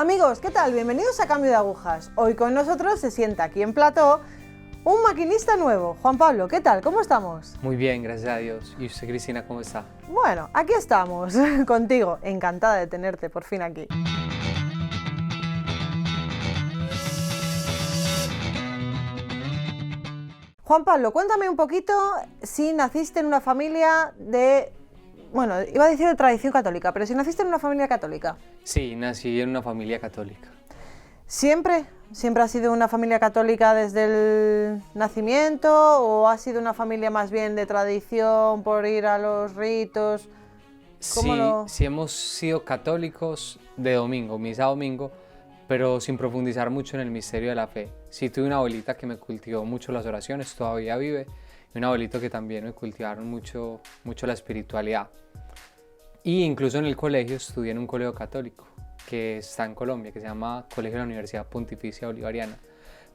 Amigos, ¿qué tal? Bienvenidos a Cambio de Agujas. Hoy con nosotros se sienta aquí en plató un maquinista nuevo. Juan Pablo, ¿qué tal? ¿Cómo estamos? Muy bien, gracias a Dios. ¿Y usted, Cristina, cómo está? Bueno, aquí estamos, contigo. Encantada de tenerte por fin aquí. Juan Pablo, cuéntame un poquito si naciste en una familia de... Bueno, iba a decir de tradición católica, pero si naciste en una familia católica. Sí, nací en una familia católica. ¿Siempre? ¿Siempre ha sido una familia católica desde el nacimiento o ha sido una familia más bien de tradición por ir a los ritos? Sí, hemos sido católicos de domingo, misa domingo, pero sin profundizar mucho en el misterio de la fe. Sí tuve una abuelita que me cultivó mucho las oraciones, todavía vive, y un abuelito que también me cultivaron mucho la espiritualidad. Y incluso en el colegio estudié en un colegio católico que está en Colombia, que se llama Colegio de la Universidad Pontificia Bolivariana.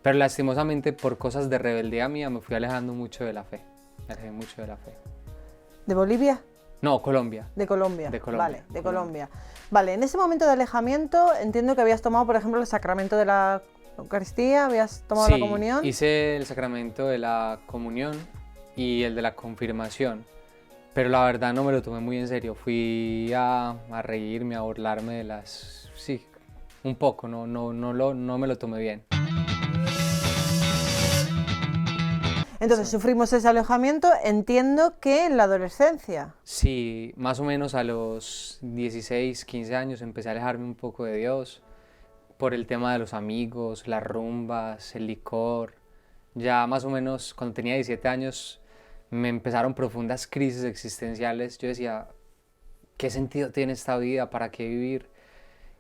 Pero lastimosamente por cosas de rebeldía mía me fui alejando mucho de la fe. Me alejé mucho de la fe. ¿De Bolivia? No, Colombia. De Colombia. De Colombia. Vale, de Colombia. Vale, en ese momento de alejamiento entiendo que habías tomado, por ejemplo, el sacramento de la Eucaristía, habías tomado la comunión. Sí, hice el sacramento de la comunión y el de la confirmación. Pero la verdad no me lo tomé muy en serio, fui a reírme, a burlarme de las... Sí, un poco, no me lo tomé bien. Entonces sufrimos ese alejamiento, entiendo que en la adolescencia. Sí, más o menos a los 16, 15 años empecé a alejarme un poco de Dios por el tema de los amigos, las rumbas, el licor. Ya más o menos cuando tenía 17 años... me empezaron profundas crisis existenciales. Yo decía, ¿qué sentido tiene esta vida? ¿Para qué vivir?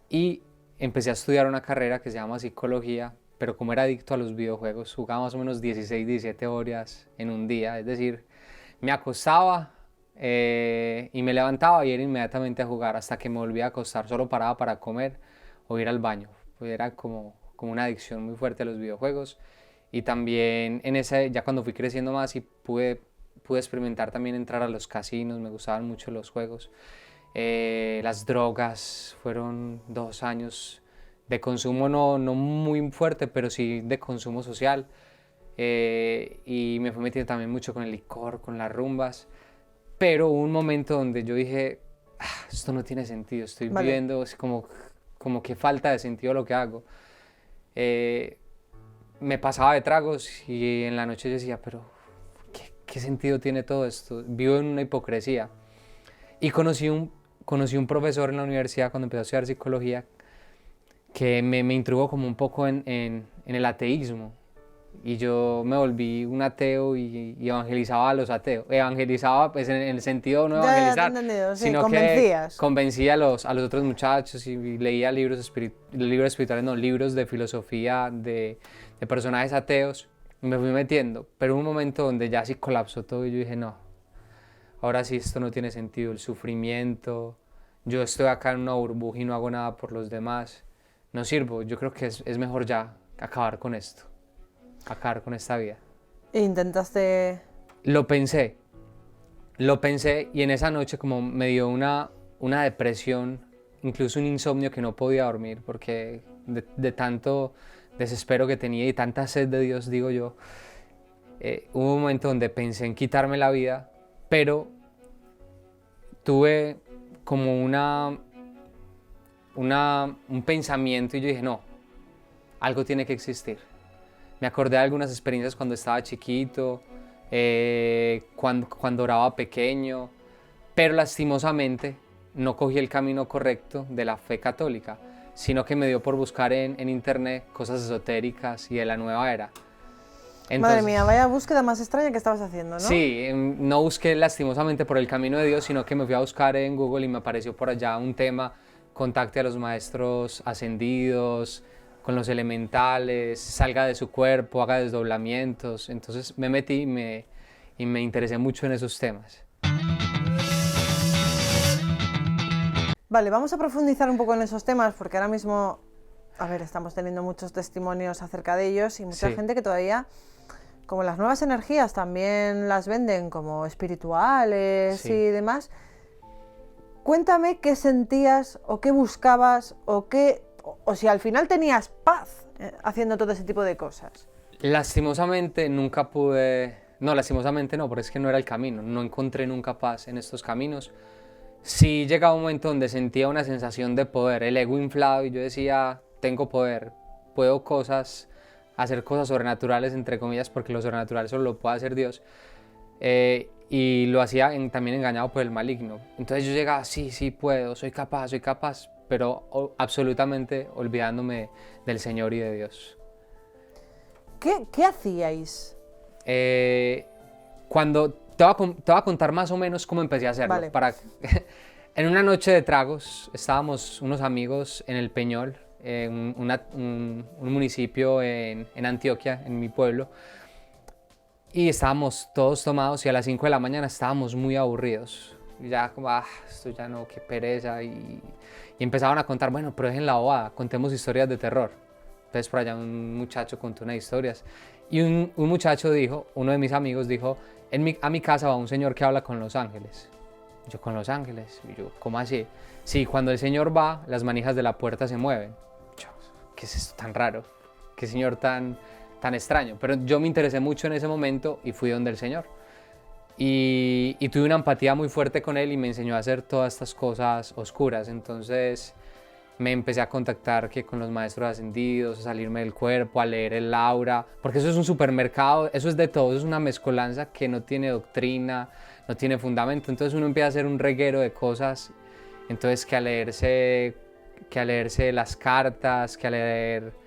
Y empecé a estudiar una carrera que se llama psicología, pero como era adicto a los videojuegos, jugaba más o menos 16, 17 horas en un día. Es decir, me acostaba y me levantaba y era inmediatamente a jugar hasta que me volvía a acostar. Solo paraba para comer o ir al baño. Pues era como una adicción muy fuerte a los videojuegos. Y también ya cuando fui creciendo más y pude experimentar también entrar a los casinos, me gustaban mucho los juegos. Las drogas, fueron 2 años de consumo no muy fuerte, pero sí de consumo social. Y me fui metiendo también mucho con el licor, con las rumbas. Pero hubo un momento donde yo dije, esto no tiene sentido, estoy viviendo, es como que falta de sentido lo que hago. Me pasaba de tragos y en la noche yo decía, pero ¿qué sentido tiene todo esto? Vivo en una hipocresía. Y conocí un profesor en la universidad cuando empecé a estudiar psicología que me intrugó como un poco en el ateísmo. Y yo me volví un ateo y evangelizaba a los ateos. Evangelizaba pues en el sentido no evangelizar, entendido, sí, sino convencías. que convencía a los otros muchachos y leía libros espirituales, no, libros de filosofía de personajes ateos. Y me fui metiendo, pero hubo un momento donde ya sí colapsó todo y yo dije, no, ahora sí esto no tiene sentido, el sufrimiento, yo estoy acá en una burbuja y no hago nada por los demás, no sirvo, yo creo que es mejor ya acabar con esto, acabar con esta vida. ¿E intentaste...? Lo pensé y en esa noche como me dio una depresión, incluso un insomnio que no podía dormir porque de tanto desespero que tenía y tanta sed de Dios, digo yo. Hubo un momento donde pensé en quitarme la vida, pero tuve como un pensamiento y yo dije, no, algo tiene que existir. Me acordé de algunas experiencias cuando estaba chiquito, cuando oraba pequeño, pero lastimosamente no cogí el camino correcto de la fe católica, sino que me dio por buscar en internet cosas esotéricas y de la nueva era. Entonces, madre mía, vaya búsqueda más extraña que estabas haciendo, ¿no? Sí, no busqué lastimosamente por el camino de Dios, sino que me fui a buscar en Google y me apareció por allá un tema, contacte a los maestros ascendidos, con los elementales, salga de su cuerpo, haga desdoblamientos. Entonces me metí y me interesé mucho en esos temas. Vale, vamos a profundizar un poco en esos temas porque ahora mismo, a ver, estamos teniendo muchos testimonios acerca de ellos y mucha gente que todavía, como las nuevas energías también las venden como espirituales y demás. Cuéntame qué sentías o qué buscabas o o si al final tenías paz haciendo todo ese tipo de cosas. Lastimosamente nunca pude, no, lastimosamente no, porque es que no era el camino, no encontré nunca paz en estos caminos. Sí llegaba un momento donde sentía una sensación de poder, el ego inflado y yo decía, tengo poder, puedo hacer cosas sobrenaturales, entre comillas, porque lo sobrenatural solo lo puede hacer Dios. Y lo hacía también engañado por el maligno. Entonces yo llegaba, sí, sí puedo, soy capaz, pero absolutamente olvidándome del Señor y de Dios. ¿Qué hacíais? Cuando te voy a contar más o menos cómo empecé a hacerlo. Vale. En una noche de tragos estábamos unos amigos en El Peñol, un municipio en Antioquia, en mi pueblo, y estábamos todos tomados y a las 5 de la mañana estábamos muy aburridos. Y ya como, esto ya no, qué pereza. Y empezaban a contar, bueno, pero dejen la bobada, contemos historias de terror. Entonces por allá un muchacho contó unas historias y un muchacho dijo, uno de mis amigos dijo, a mi casa va un señor que habla con los ángeles. Yo, ¿con los ángeles? Y yo, ¿cómo así? Sí, cuando el señor va, las manijas de la puerta se mueven. Yo, ¿qué es esto tan raro? ¿Qué señor tan extraño? Pero yo me interesé mucho en ese momento y fui donde el señor. Y tuve una empatía muy fuerte con él y me enseñó a hacer todas estas cosas oscuras. Entonces me empecé a contactar con los maestros ascendidos, a salirme del cuerpo, a leer el aura, porque eso es un supermercado, eso es de todo, eso es una mezcolanza que no tiene doctrina, no tiene fundamento. Entonces uno empieza a hacer un reguero de cosas, entonces que a leerse las cartas, que a leer...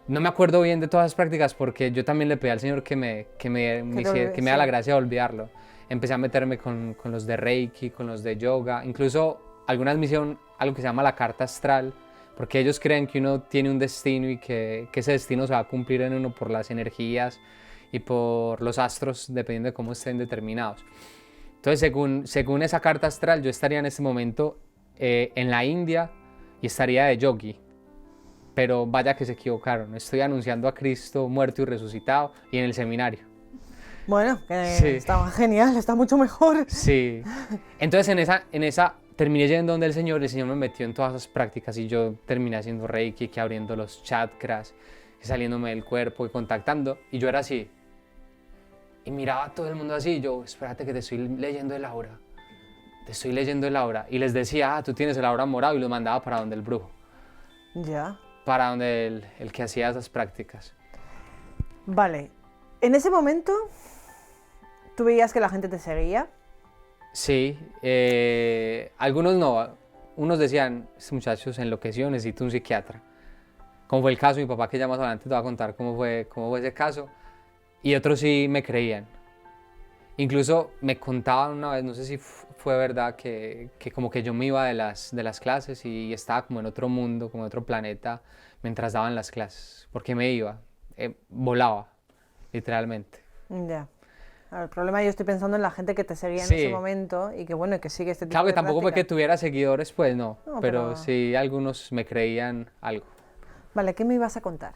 No me acuerdo bien de todas las prácticas porque yo también le pedí al Señor que me da la gracia de olvidarlo. Empecé a meterme con los de Reiki, con los de yoga, incluso algunas me hicieron algo que se llama la carta astral, porque ellos creen que uno tiene un destino y que ese destino se va a cumplir en uno por las energías y por los astros, dependiendo de cómo estén determinados. Entonces, según esa carta astral, yo estaría en este momento en la India y estaría de yogi. Pero vaya que se equivocaron, estoy anunciando a Cristo muerto y resucitado y en el seminario. Bueno, Sí. Está genial, está mucho mejor. Sí. Entonces en esa terminé yendo donde el Señor me metió en todas esas prácticas y yo terminé haciendo Reiki, que abriendo los chakras, que saliéndome del cuerpo y contactando. Y yo era así. Y miraba a todo el mundo así y yo, espérate que te estoy leyendo el aura. Te estoy leyendo el aura. Y les decía, tú tienes el aura morado y los mandaba para donde el brujo. Ya. Para donde el que hacía esas prácticas. Vale. En ese momento, ¿tú veías que la gente te seguía? Sí. Algunos no. Unos decían, este muchacho se enloqueció, necesita un psiquiatra. Como fue el caso de mi papá, que ya más adelante te voy a contar cómo fue ese caso. Y otros sí me creían. Incluso me contaban una vez, no sé si fue verdad, que como que yo me iba de las clases y estaba como en otro mundo, como en otro planeta, mientras daban las clases. Porque me iba, volaba, literalmente. Ya. El problema, yo estoy pensando en la gente que te seguía en Sí. ese momento y que bueno, y que sigue este tipo Claro de que tampoco fue que prácticas. tuviera seguidores, pues no, No, pero sí algunos me creían algo. Vale, ¿qué me ibas a contar?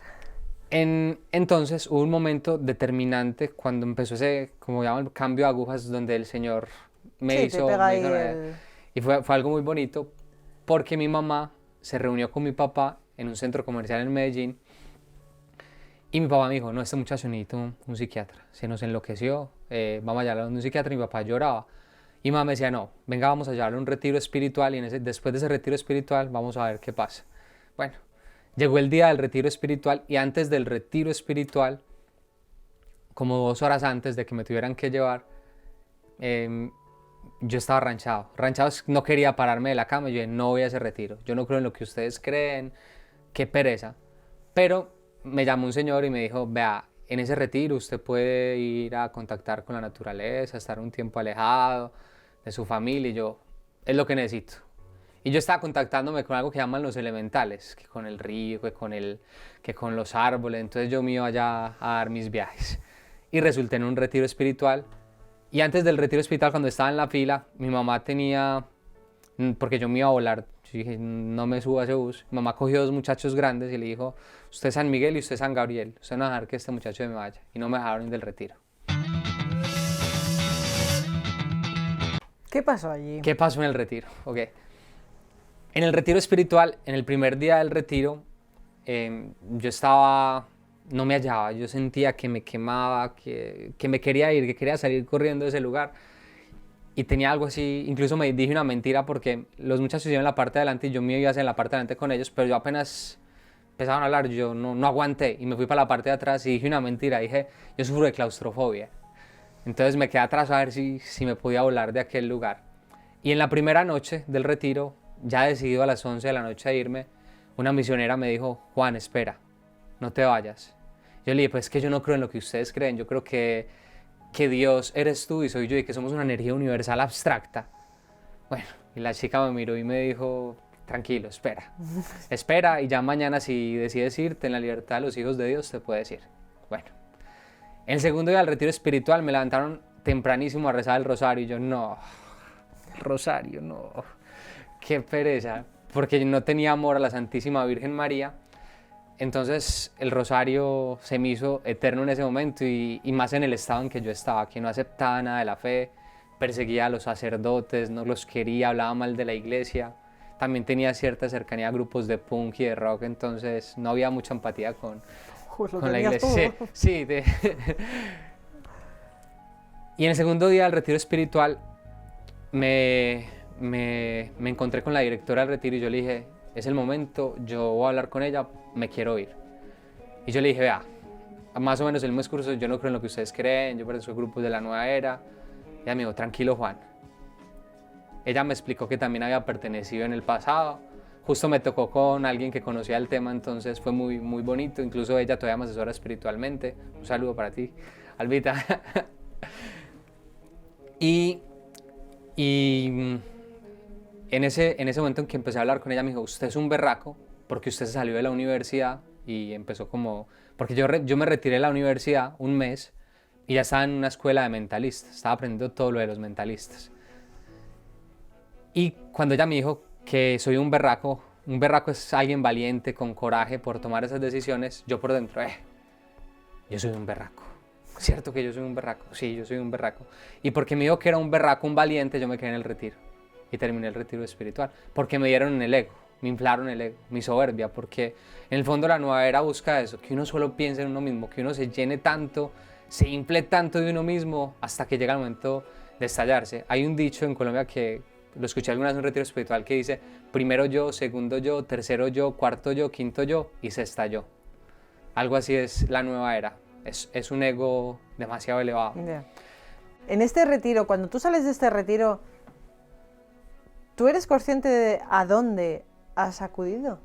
Entonces hubo un momento determinante cuando empezó ese, como llaman, cambio de agujas, donde el Señor me Sí, hizo... te pega me ahí hizo- Y fue algo muy bonito porque mi mamá se reunió con mi papá en un centro comercial en Medellín y mi papá me dijo, no, este muchacho necesita un psiquiatra, se nos enloqueció, vamos a llevarlo a un psiquiatra. Y mi papá lloraba y mi mamá me decía, no, venga, vamos a llevarlo a un retiro espiritual y después de ese retiro espiritual vamos a ver qué pasa. Bueno, llegó el día del retiro espiritual y antes del retiro espiritual, como 2 horas antes de que me tuvieran que llevar, yo estaba ranchado. No quería pararme de la cama. Yo dije, no voy a ese retiro. Yo no creo en lo que ustedes creen. Qué pereza. Pero me llamó un señor y me dijo, vea, en ese retiro usted puede ir a contactar con la naturaleza, estar un tiempo alejado de su familia. Y yo, es lo que necesito. Y yo estaba contactándome con algo que llaman los elementales, que con el río, que con los árboles. Entonces yo me iba allá a dar mis viajes. Y resulté en un retiro espiritual. Y antes del retiro espiritual, cuando estaba en la fila, mi mamá tenía, porque yo me iba a volar, yo dije, no me subo a ese bus. Mi mamá cogió 2 muchachos grandes y le dijo, usted es San Miguel y usted es San Gabriel. Usted no va a dejar que este muchacho me vaya. Y no me dejaron ir del retiro. ¿Qué pasó allí? ¿Qué pasó en el retiro? Ok. En el retiro espiritual, en el primer día del retiro, yo estaba, no me hallaba, yo sentía que me quemaba, que me quería ir, que quería salir corriendo de ese lugar. Y tenía algo así, incluso me dije una mentira porque los muchachos iban en la parte de adelante y yo me iba a hacer en la parte de adelante con ellos, pero yo apenas empezaban a hablar, yo no aguanté y me fui para la parte de atrás y dije una mentira, dije, yo sufro de claustrofobia. Entonces me quedé atrás a ver si me podía volar de aquel lugar. Y en la primera noche del retiro, ya decidido a las 11 de la noche a irme, una misionera me dijo, Juan, espera, no te vayas. Yo le dije, pues es que yo no creo en lo que ustedes creen, yo creo que Dios eres tú y soy yo y que somos una energía universal abstracta. Bueno, y la chica me miró y me dijo, tranquilo, espera y ya mañana si decides irte en la libertad de los hijos de Dios te puedes ir. Bueno, en el segundo día del retiro espiritual me levantaron tempranísimo a rezar el rosario y yo, no, rosario, no, qué pereza, porque yo no tenía amor a la Santísima Virgen María. Entonces el rosario se me hizo eterno en ese momento y más en el estado en que yo estaba, que no aceptaba nada de la fe, perseguía a los sacerdotes, no los quería, hablaba mal de la iglesia. También tenía cierta cercanía a grupos de punk y de rock, entonces no había mucha empatía con la iglesia. Sí. Y en el segundo día del retiro espiritual me encontré con la directora del retiro y yo le dije, es el momento, yo voy a hablar con ella, me quiero ir. Y yo le dije, vea, más o menos el mismo discurso, yo no creo en lo que ustedes creen, yo pertenezco a grupos de la nueva era. Y ella me dijo, tranquilo Juan. Ella me explicó que también había pertenecido en el pasado. Justo me tocó con alguien que conocía el tema, entonces fue muy, muy bonito. Incluso ella todavía me asesora espiritualmente. Un saludo para ti, Albita. y en ese momento en que empecé a hablar con ella, me dijo, usted es un berraco, porque usted se salió de la universidad y empezó como... Porque yo me retiré de la universidad un mes y ya estaba en una escuela de mentalistas, estaba aprendiendo todo lo de los mentalistas. Y cuando ella me dijo que soy un berraco es alguien valiente, con coraje por tomar esas decisiones, yo por dentro, yo soy un berraco. ¿Cierto que yo soy un berraco? Sí, yo soy un berraco. Y porque me dijo que era un berraco, un valiente, yo me quedé en el retiro. Y terminé el retiro espiritual. Porque me dieron en el ego, me inflaron el ego, mi soberbia. Porque en el fondo la nueva era busca eso, que uno solo piense en uno mismo, que uno se llene tanto, se infle tanto de uno mismo hasta que llega el momento de estallarse. Hay un dicho en Colombia que lo escuché alguna vez en un retiro espiritual que dice, primero yo, segundo yo, tercero yo, cuarto yo, quinto yo y sexta yo. Algo así es la nueva era. Es un ego demasiado elevado. Yeah. En este retiro, cuando tú sales de este retiro, ¿tú eres consciente de a dónde has acudido?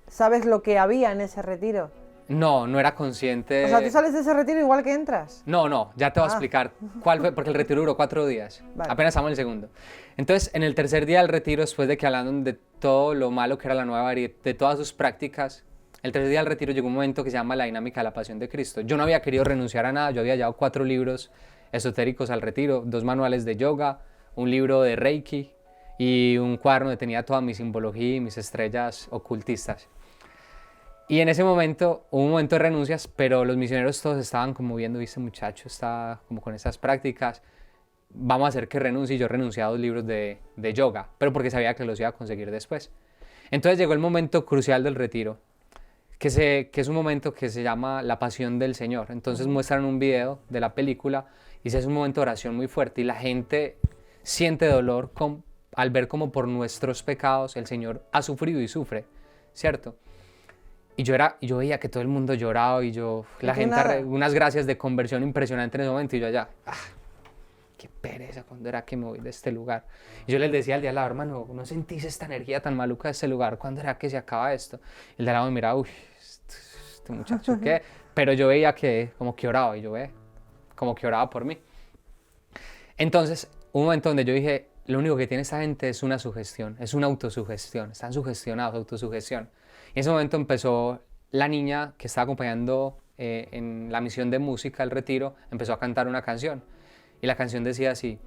¿Sabes lo que había en ese retiro? No era consciente. O sea, ¿tú sales de ese retiro igual que entras? No, ya te voy a explicar cuál fue, porque el retiro duró 4 días. Vale. Apenas estamos en el segundo. Entonces, en el tercer día del retiro, después de que hablaron de todo lo malo que era la nueva era, de todas sus prácticas, el tercer día del retiro llegó un momento que se llama la dinámica de la pasión de Cristo. Yo no había querido renunciar a nada, yo había llevado 4 libros esotéricos al retiro, 2 manuales de yoga, un libro de Reiki y un cuaderno donde tenía toda mi simbología y mis estrellas ocultistas. Y en ese momento, hubo un momento de renuncias, pero los misioneros todos estaban como viendo, este muchacho está como con esas prácticas, vamos a hacer que renuncie. Y yo renuncié a 2 libros de yoga, pero porque sabía que los iba a conseguir después. Entonces llegó el momento crucial del retiro, que es un momento que se llama la pasión del Señor. Entonces muestran un video de la película y es un momento de oración muy fuerte y la gente siente dolor al ver cómo por nuestros pecados el Señor ha sufrido y sufre, ¿cierto? Y yo veía que todo el mundo lloraba y la gente, unas gracias de conversión impresionantes en ese momento y yo allá, qué pereza, ¿cuándo era que me voy de este lugar? Y yo les decía al de al lado, hermano, ¿no sentís esta energía tan maluca de este lugar? ¿Cuándo era que se acaba esto? Y el de al lado me miraba, este muchacho, ¿qué? Pero yo veía que como que oraba y yo como que oraba por mí. Entonces, un momento donde yo dije, lo único que tiene esta gente es una sugestión, es una autosugestión, están sugestionados, autosugestión. Y en ese momento empezó la niña que estaba acompañando en la misión de música, el retiro, empezó a cantar una canción. Y la canción decía así,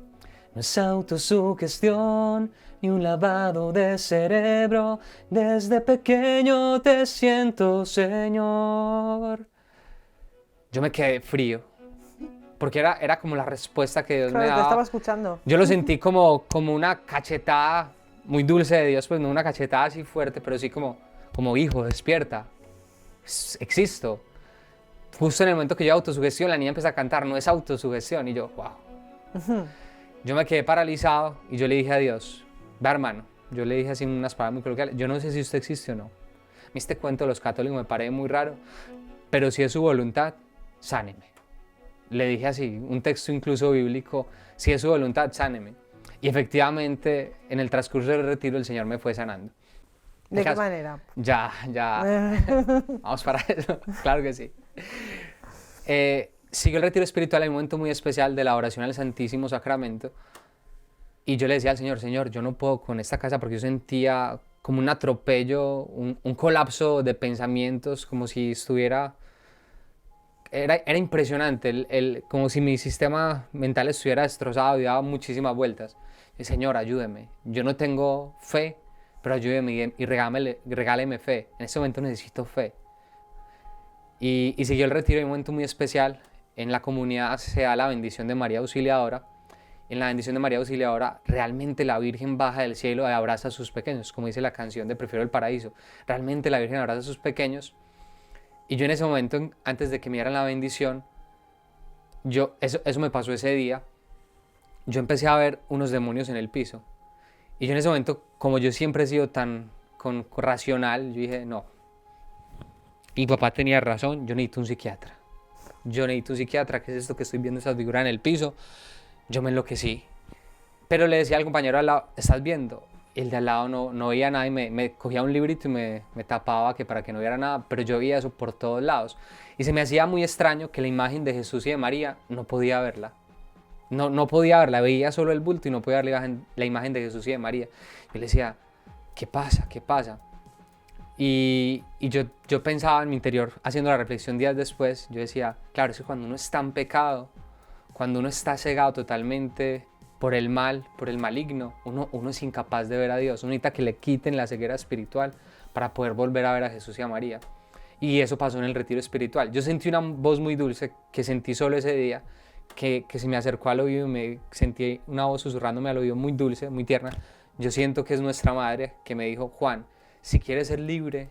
no es autosugestión ni un lavado de cerebro, desde pequeño te siento, Señor. Yo me quedé frío, porque era como la respuesta que Dios me daba. Te estaba escuchando. Yo lo sentí como una cachetada muy dulce de Dios, pues no una cachetada así fuerte, pero sí como hijo, despierta, existo. Justo en el momento que yo autosugestión, la niña empieza a cantar, no es autosugestión, y yo, wow. Yo me quedé paralizado y yo le dije a Dios, ve hermano, yo le dije así en unas palabras muy coloquiales, yo no sé si usted existe o no. Este cuento de los católicos me parece muy raro, pero si es su voluntad, sáneme. Le dije así, un texto incluso bíblico, si es su voluntad, sáneme. Y efectivamente, en el transcurso del retiro, el Señor me fue sanando. ¿De qué manera? Ya, vamos para eso, claro que sí. Siguió el retiro espiritual en un momento muy especial de la oración al Santísimo Sacramento. Y yo le decía al Señor, Señor, yo no puedo con esta casa porque yo sentía como un atropello, un colapso de pensamientos, como si estuviera... Era impresionante, como si mi sistema mental estuviera destrozado y daba muchísimas vueltas. Y Señor, ayúdeme. Yo no tengo fe, pero ayúdeme y regáleme fe. En este momento necesito fe. Y siguió el retiro en un momento muy especial. En la comunidad se da la bendición de María Auxiliadora. En la bendición de María Auxiliadora, realmente la Virgen baja del cielo y abraza a sus pequeños, como dice la canción de Prefiero el Paraíso. Realmente la Virgen abraza a sus pequeños. Y yo en ese momento, antes de que me dieran la bendición, eso me pasó ese día, yo empecé a ver unos demonios en el piso. Y yo en ese momento, como yo siempre he sido tan racional, yo dije, no, mi papá tenía razón, yo necesito un psiquiatra. Yo necesito un psiquiatra, ¿qué es esto que estoy viendo, esa figura en el piso? Yo me enloquecí. Pero le decía al compañero al lado, ¿estás viendo? El de al lado no veía nada y me cogía un librito y me tapaba para que no viera nada, pero yo veía eso por todos lados. Y se me hacía muy extraño que la imagen de Jesús y de María no podía verla. No podía verla, veía solo el bulto y no podía ver la imagen de Jesús y de María. Yo le decía, ¿qué pasa? ¿Qué pasa? Y yo pensaba en mi interior, haciendo la reflexión días después, yo decía, claro, es que cuando uno está en pecado, cuando uno está cegado totalmente por el mal, por el maligno, uno es incapaz de ver a Dios. Uno necesita que le quiten la ceguera espiritual para poder volver a ver a Jesús y a María. Y eso pasó en el retiro espiritual. Yo sentí una voz muy dulce que sentí solo ese día, que se me acercó al oído y me sentí una voz susurrándome al oído muy dulce, muy tierna. Yo siento que es nuestra madre que me dijo, Juan, si quieres ser libre,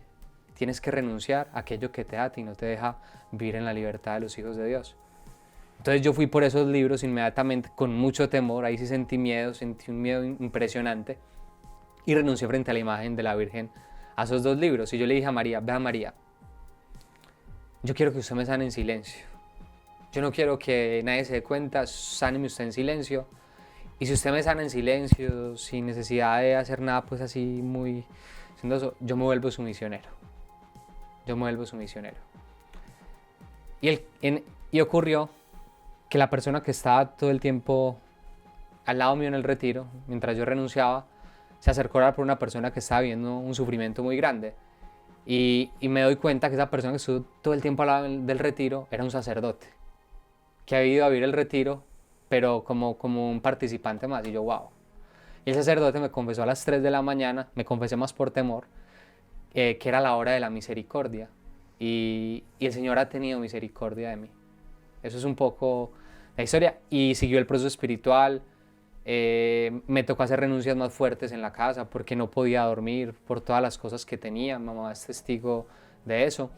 tienes que renunciar a aquello que te ata y no te deja vivir en la libertad de los hijos de Dios. Entonces yo fui por esos libros inmediatamente con mucho temor, ahí sí sentí un miedo impresionante y renuncié frente a la imagen de la Virgen a esos 2 libros. Y yo le dije a María, vea María, yo quiero que usted me sane en silencio. Yo no quiero que nadie se dé cuenta, sáneme usted en silencio. Y si usted me sana en silencio, sin necesidad de hacer nada pues así muy sendoso, yo me vuelvo su misionero. Yo me vuelvo su misionero. Y ocurrió que la persona que estaba todo el tiempo al lado mío en el retiro, mientras yo renunciaba, se acercó a orar por una persona que estaba viviendo un sufrimiento muy grande. Y me doy cuenta que esa persona que estuvo todo el tiempo al lado del retiro era un sacerdote, que había ido a vivir el retiro, pero como un participante más. Y yo, wow. Y el sacerdote me confesó a las 3 de la mañana, me confesé más por temor, que era la hora de la misericordia. Y el Señor ha tenido misericordia de mí. Eso es un poco la historia. Y siguió el proceso espiritual. Me tocó hacer renuncias más fuertes en la casa porque no podía dormir por todas las cosas que tenía. Mamá es testigo de eso.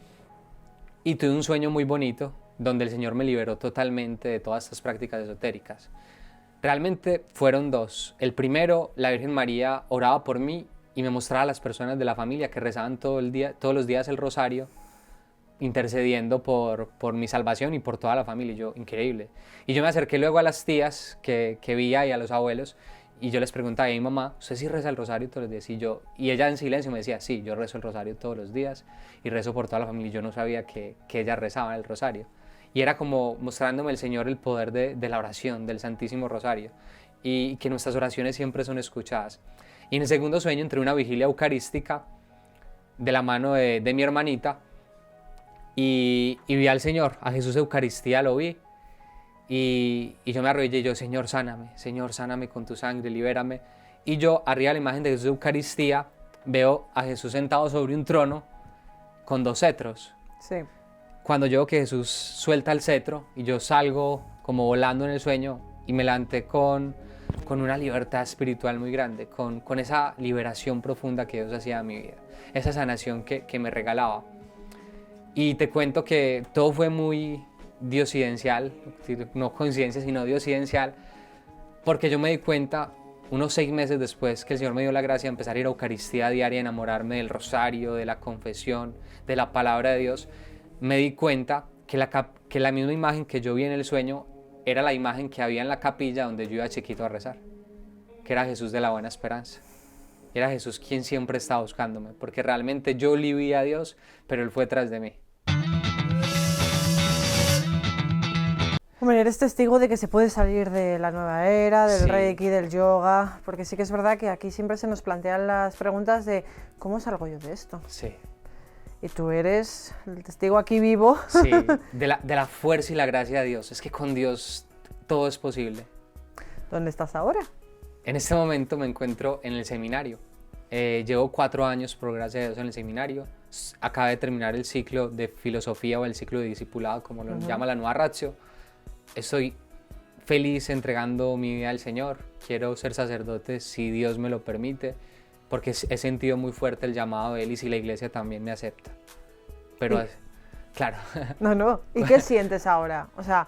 Y tuve un sueño muy bonito donde el Señor me liberó totalmente de todas estas prácticas esotéricas. Realmente fueron 2. El primero, la Virgen María oraba por mí y me mostraba a las personas de la familia que rezaban todos los días el rosario, intercediendo por mi salvación y por toda la familia. Y yo, increíble. Y yo me acerqué luego a las tías que vi y a los abuelos y yo les preguntaba a mi mamá, ¿usted sí reza el rosario todos los días? Y ella en silencio me decía, sí, yo rezo el rosario todos los días y rezo por toda la familia. Y yo no sabía que ella rezaba el rosario. Y era como mostrándome el Señor el poder de la oración, del Santísimo Rosario, y que nuestras oraciones siempre son escuchadas. Y en el segundo sueño entré en una vigilia eucarística de la mano de mi hermanita y vi al Señor, a Jesús Eucaristía lo vi, y yo me arrodillé y yo, Señor, sáname con tu sangre, libérame. Y yo, arriba de la imagen de Jesús Eucaristía, veo a Jesús sentado sobre un trono con 2 cetros. Sí. Cuando yo veo que Jesús suelta el cetro y yo salgo como volando en el sueño y me levanté con con una libertad espiritual muy grande, con esa liberación profunda que Dios hacía en mi vida, esa sanación que me regalaba. Y te cuento que todo fue muy diosidencial, no coincidencia, sino diosidencial, porque yo me di cuenta unos 6 meses después que el Señor me dio la gracia de empezar a ir a Eucaristía diaria, enamorarme del rosario, de la confesión, de la palabra de Dios. Me di cuenta que la misma imagen que yo vi en el sueño era la imagen que había en la capilla donde yo iba chiquito a rezar, que era Jesús de la Buena Esperanza. Era Jesús quien siempre estaba buscándome, porque realmente yo le vi a Dios, pero Él fue tras de mí. Hombre, eres testigo de que se puede salir de la nueva era, del Sí. Reiki, del yoga, porque sí que es verdad que aquí siempre se nos plantean las preguntas de ¿cómo salgo yo de esto? Sí, Y tú eres el testigo aquí vivo. sí, de la fuerza y la gracia de Dios. Es que con Dios todo es posible. ¿Dónde estás ahora? En este momento me encuentro en el seminario. Llevo 4 años, por gracia de Dios, en el seminario. Acabé de terminar el ciclo de filosofía o el ciclo de discipulado, como lo llama la nueva ratio. Estoy feliz entregando mi vida al Señor. Quiero ser sacerdote si Dios me lo permite, porque he sentido muy fuerte el llamado de Él y si la iglesia también me acepta. Pero, Sí. claro, No. ¿Y qué sientes ahora? O sea,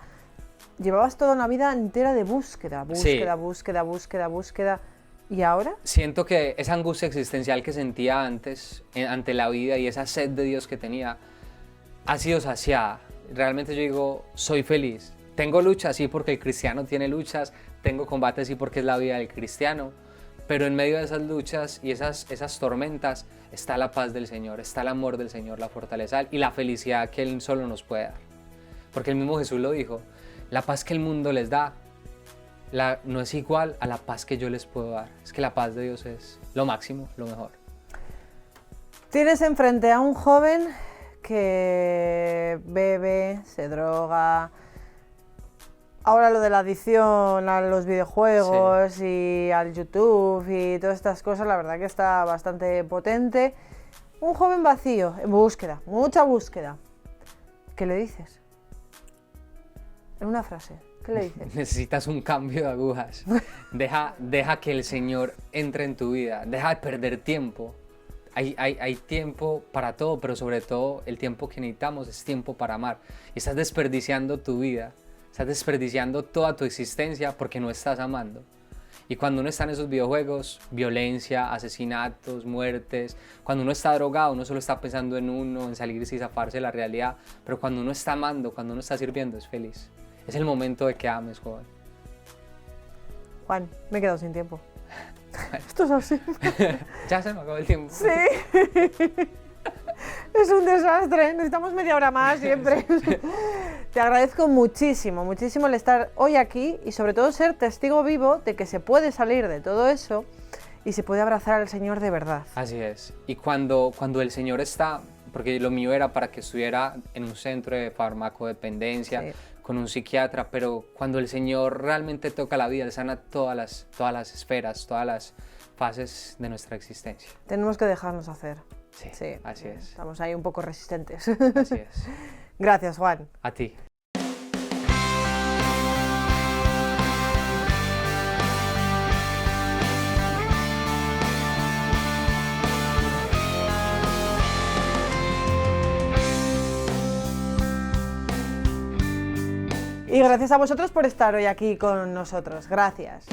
llevabas toda una vida entera de búsqueda, Sí. búsqueda. ¿Y ahora? siento que esa angustia existencial que sentía antes ante la vida y esa sed de Dios que tenía ha sido saciada. Realmente yo digo, soy feliz. Tengo luchas, sí, porque el cristiano tiene luchas. Tengo combates, sí, porque es la vida del cristiano. Pero en medio de esas luchas y esas tormentas está la paz del Señor, está el amor del Señor, la fortaleza y la felicidad que Él solo nos puede dar. Porque el mismo Jesús lo dijo, la paz que el mundo les da no es igual a la paz que yo les puedo dar. Es que la paz de Dios es lo máximo, lo mejor. Tienes enfrente a un joven que bebe, se droga. Ahora lo de la adicción a los videojuegos y al YouTube y todas estas cosas, la verdad que está bastante potente. Un joven vacío, en búsqueda, mucha búsqueda. ¿Qué le dices? En una frase, ¿qué le dices? Necesitas un cambio de agujas. Deja que el Señor entre en tu vida. Deja de perder tiempo. Hay tiempo para todo, pero sobre todo el tiempo que necesitamos es tiempo para amar. Y estás desperdiciando tu vida. Estás desperdiciando toda tu existencia porque no estás amando. Y cuando uno está en esos videojuegos, violencia, asesinatos, muertes, cuando uno está drogado, uno solo está pensando en uno, en salirse y zafarse de la realidad. Pero cuando uno está amando, cuando uno está sirviendo, es feliz. Es el momento de que ames, joven. Juan, me he quedado sin tiempo. Esto es así. Ya se me acabó el tiempo. Sí. Es un desastre, necesitamos media hora más siempre. Te agradezco muchísimo el estar hoy aquí y sobre todo ser testigo vivo de que se puede salir de todo eso y se puede abrazar al Señor de verdad. Así es. Y cuando el Señor está, porque lo mío era para que estuviera en un centro de farmacodependencia, Sí. con un psiquiatra, pero cuando el Señor realmente toca la vida, Él sana todas las esferas, todas las fases de nuestra existencia. Tenemos que dejarnos hacer. Sí, así es. Estamos ahí un poco resistentes. Así es. Gracias, Juan. A ti. Y gracias a vosotros por estar hoy aquí con nosotros. Gracias.